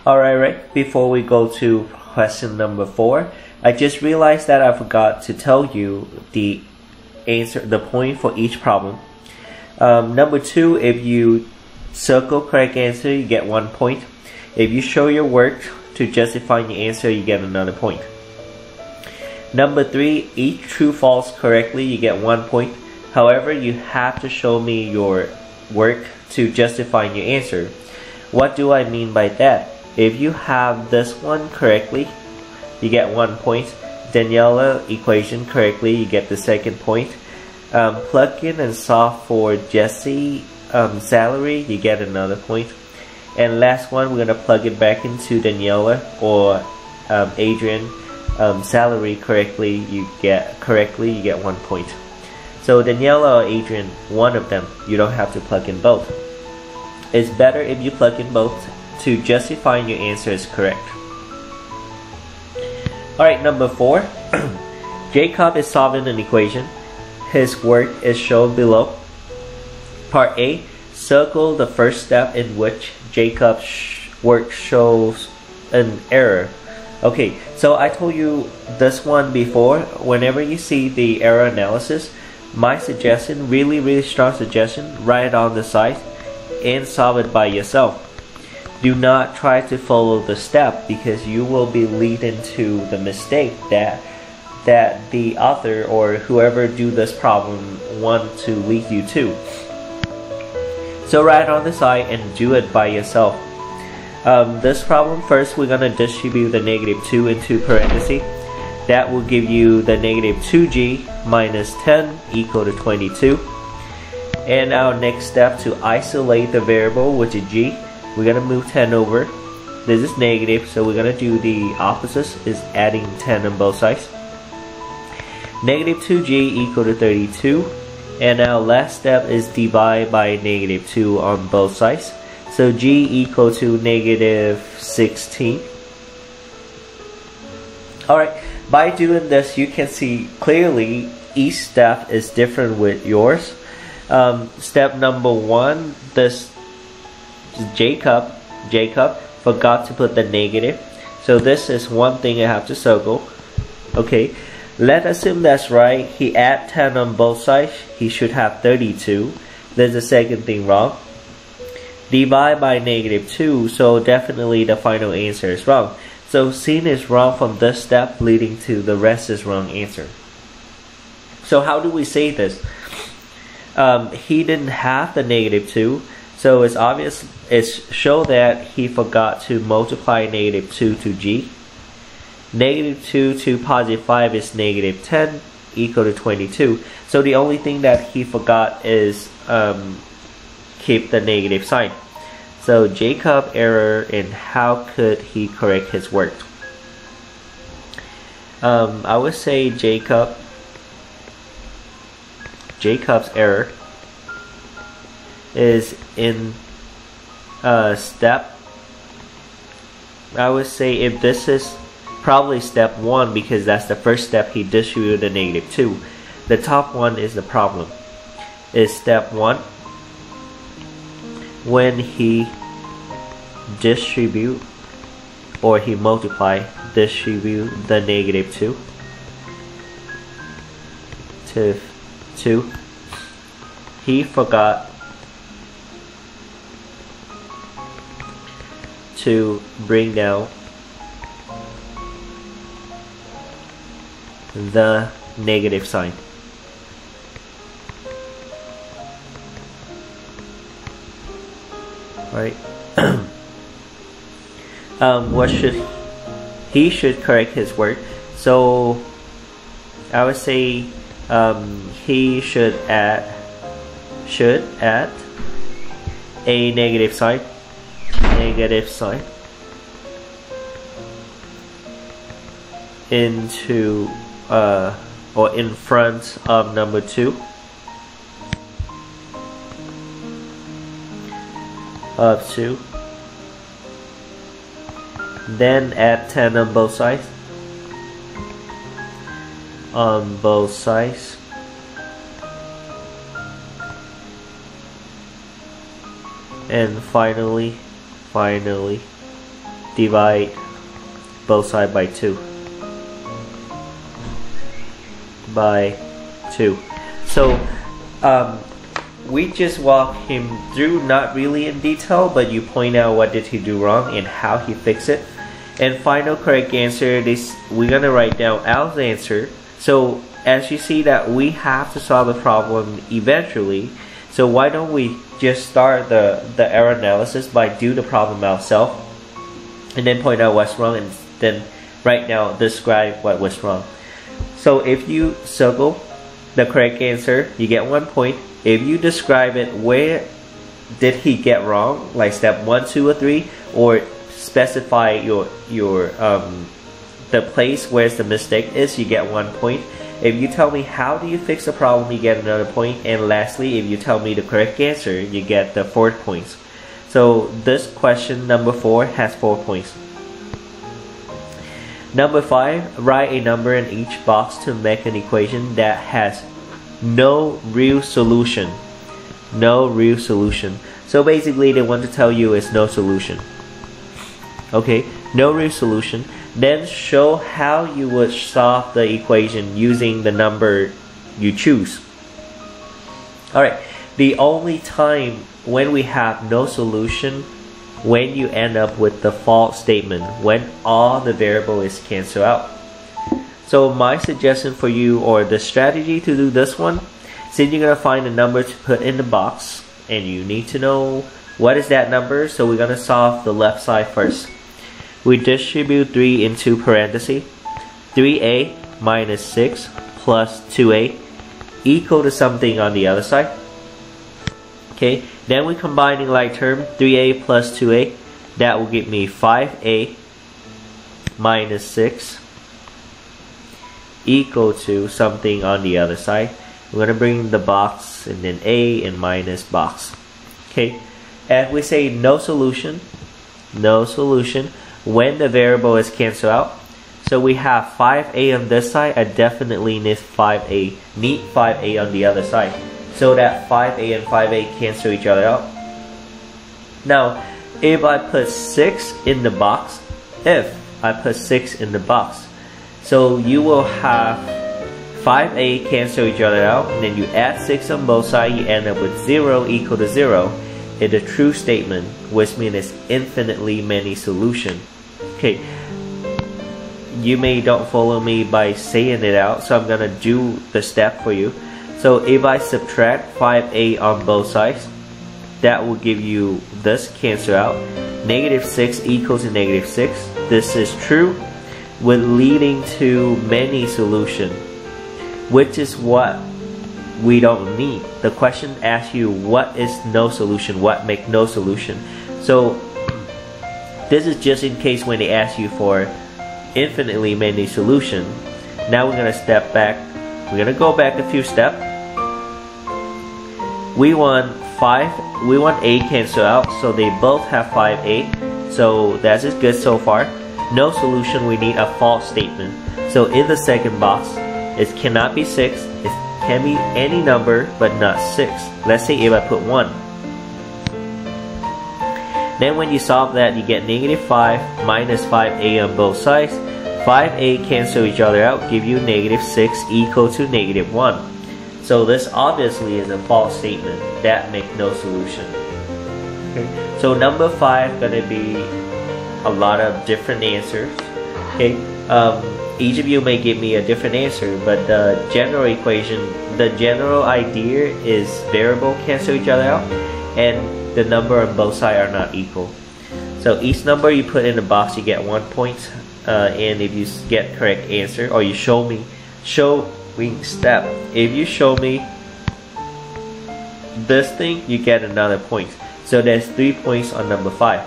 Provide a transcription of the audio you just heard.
Alright, before we go to question number 4, I just realized that I forgot to tell you the point for each problem. Number 2, if you circle correct answer, you get 1 point. If you show your work to justify your answer, you get another point. Number 3, each true false correctly, you get 1 point. However, you have to show me your work to justify your answer. What do I mean by that? If you have this one correctly, you get 1 point. Daniela equation correctly, you get the second point. Plug in and solve for Jesse salary, you get another point. And last one, we're gonna plug it back into Daniela or Adrian salary correctly. You get 1 point. So Daniela or Adrian, one of them, you don't have to plug in both. It's better if you plug in both to justify your answer is correct. Alright, number 4. Jacob is solving an equation. His work is shown below. Part A, circle the first step in which Jacob's work shows an error. Okay, so I told you this one before. Whenever you see the error analysis, my suggestion, really strong suggestion, write it on the side and solve it by yourself. Do not try to follow the step because you will be leading to the mistake that the author or whoever do this problem want to lead you to. So write it on the side and do it by yourself. This problem, first we're gonna distribute the -2 into parentheses. That will give you the -2g minus 10 equal to 22. And our next step to isolate the variable, which is g, we're gonna move 10 over. This is negative, so we're gonna do the opposite, is adding 10 on both sides. -2g equal to 32. And our last step is divide by -2 on both sides. So g equal to -16. Alright, by doing this you can see clearly each step is different with yours. Step number 1, this Jacob forgot to put the negative. So this is one thing I have to circle. Okay, let's assume that's right. He add 10 on both sides. He should have 32. There's the second thing wrong. Divide by -2, so definitely the final answer is wrong. So C is wrong from this step, leading to the rest is wrong answer. So how do we say this? He didn't have the -2, so it's obvious. It's show that he forgot to multiply -2 to g. -2 to +5 is -10 equal to 22. So the only thing that he forgot is keep the negative sign. So Jacob error, and how could he correct his work? I would say Jacob's error is in step. I would say if this is probably step 1 because that's the first step, he distributed the -2. The top one is the problem. Is step 1 when he distribute or he distribute the -2 to 2. He forgot to bring down the negative sign. Right. What should he should correct his work? So I would say he should add a negative sign into or in front of number 2 of 2. Then add 10 on both sides. And finally divide both sides by 2. By 2. So we just walk him through, not really in detail, but you point out what did he do wrong and how he fixed it. And final correct answer, we're gonna write down Al's answer. So as you see that we have to solve the problem eventually, so why don't we just start the error analysis by do the problem ourselves and then point out what's wrong, and then right now describe what was wrong. So if you circle the correct answer, you get 1 point. If you describe it, where did he get wrong, like step 1, 2, or 3, or specify your the place where the mistake is, you get 1 point. If you tell me how do you fix the problem, you get another point. And lastly, if you tell me the correct answer, you get the 4 points. So this question number 4 has 4 points. Number 5, write a number in each box to make an equation that has no real solution. No real solution. So basically they want to tell you it's no solution. Okay, no real solution. Then show how you would solve the equation using the number you choose. Alright, the only time when we have no solution, when you end up with the false statement, when all the variable is cancelled out. So my suggestion for you, or the strategy to do this one, since you're going to find a number to put in the box and you need to know what is that number, so we're going to solve the left side first. We distribute 3 into parentheses. 3a minus 6 plus 2a equal to something on the other side. Okay, then we're combining like term, 3a plus 2a. That will give me 5a minus 6 equal to something on the other side. We're going to bring the box and then a and minus box. Okay, and we say no solution. No solution when the variable is cancelled out. So we have 5a on this side. I definitely need 5a on the other side, so that 5a and 5a cancel each other out. Now if I put 6 in the box, so you will have 5a cancel each other out, and then you add 6 on both sides, you end up with 0 equal to 0. It's a true statement, which means it's infinitely many solutions. Okay, you may don't follow me by saying it out, so I'm gonna do the step for you. So if I subtract 5a on both sides, that will give you this cancel out. Negative 6 equals to negative 6. This is true, with leading to many solutions, which is what we don't need. The question asks you what is no solution, what make no solution. So this is just in case when they ask you for infinitely many solutions. Now we're gonna step back. We're gonna go back a few steps. We want a cancel out, so they both have 5a. So that's good so far. No solution, we need a false statement. So in the second box, it cannot be 6. It can be any number, but not 6. Let's say if I put 1. Then when you solve that, you get negative 5 minus 5a on both sides. 5a cancel each other out, give you negative 6 equal to negative 1. So this obviously is a false statement. That makes no solution. Okay. So number 5 gonna be a lot of different answers. Okay. Each of you may give me a different answer, but the general equation, the general idea is variable cancel each other out, and the number on both sides are not equal. So each number you put in the box, you get 1 point. And if you get correct answer, or you show me step, if you show me this thing, you get another point. So there's 3 points on number 5.